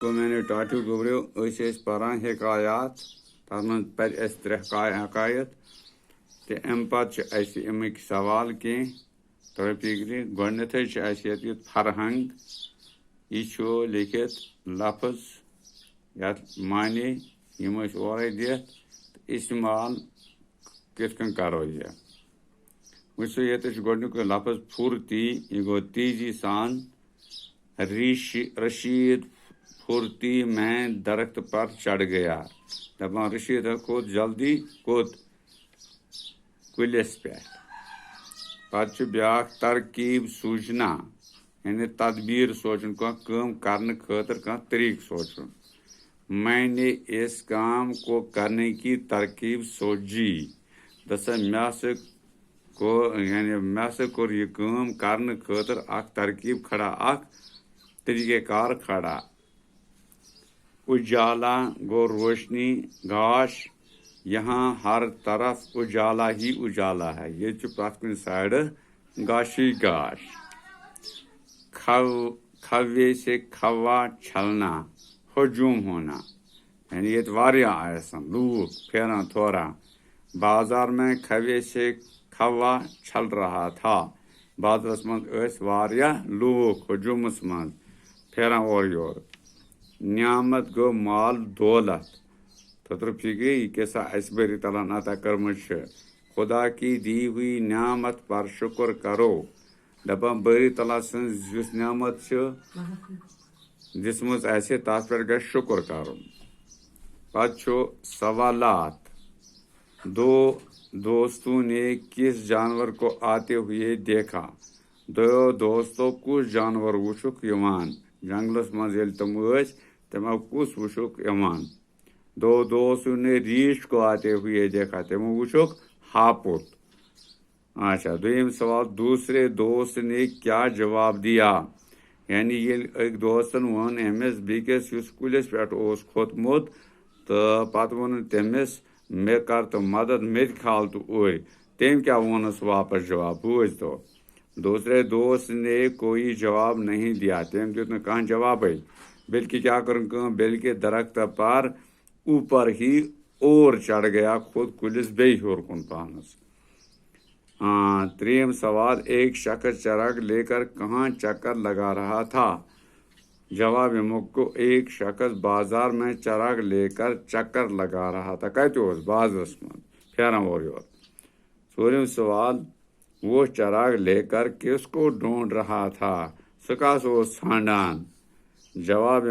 تو میں نے ٹاٹو گوبریو پران حکایات تر من پہ ترے حکایت تو ام پتہ امک سوال کی تو فکر گۄڈنیتھے یہ فرہنگ یہ لکھت لفظ یت معنی یم اورے دت استعمال کت کن کرو یہ وچھو یہ گۄڈنیُک لفظ پھرتی یہ گو تیزی سان رشید پھرتی میں درخت پر چڑھ گیا دپان رشید کھوت جلدی کوت کلس پہ پتہ بیاکھ ترکیب سوچنا یعنی تدبیر سوچن کام کرنے خاطر طریق سوچن میں نے اس کام کو کرنے کی ترکیب سوچی دسا مے سے کور یہ کام کرنے خاطر اخ ترکیب کھڑا اخ طریقہ کار کھڑا اجالا گو روشنی گاش یہاں ہر طرف اجالا ہی اجالا ہے یہ پرت کن سائڈ گاشی گاش کھوے سے کھوا چھلنا ہجوم ہونا یعنی یہ واریاہ آسان لوگ پھیران تھورا بازار میں کھوے سے کھوا چھل رہا تھا بازرس مز واریاہ لوگ ہجومس مز پھیران اور یور نعمت گو مال دولت تر فکر یہ کیسا اس بری تعالیٰ عطا کرمت خدا کی دی ہوئی نعمت پر شکر کرو دپان بری تعالیٰ سن نعمت دسمت تس پہ گھس شکر کرن پتہ سوالات دو دوستوں نے کس جانور کو آتے ہوئے دیکھا دو دوستوں کس جانور وچھک یوان جنگلس مز یل تم تمو کس وچھک یوان دو دوستوں نے ریچھ کو آتے ہوئے دیکھا تمو وچھک ہاپت اچھا دویم سوال دوسرے دوست نے کیا جواب دیا یعنی یل ایک دوستن ون امس بیکس اس کلس پہ کھوتمت تو پتہ ون تمس مے کر تو مدد مت کھال تو اوے تم کیا ونس واپس جواب بوجھ تو دوسرے دوست نے کوئی جواب نہیں دیا تم دیت نہ جواب بلکہ کیا کرن بلکہ درخت پر اوپر ہی اور چڑھ گیا خود کلس بی ہور کن پانس تریم سوال ایک شخص چراغ لے کر کہاں چکر لگا رہا تھا جواب کو ایک شخص بازار میں چراغ لے کر چکر لگا رہا تھا کت بازرس من پھیران اور یور ژوٗرِم سوال وہ چراغ لے کر کس کو ڈھونڈ رہا تھا سہ کس ژھانڈان جواب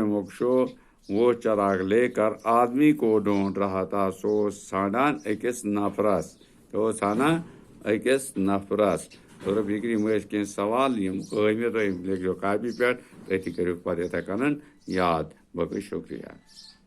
وہ چراغ لے کر آدمی کو ڈھونڈ رہا تھا سو ژھانڈان أکس نفرس تو ژھانڈان أکس نفرس تو فکر کی سوال لکھو کاپی پہ تھی کرو پتہ اتھے کن یاد باقی شکریہ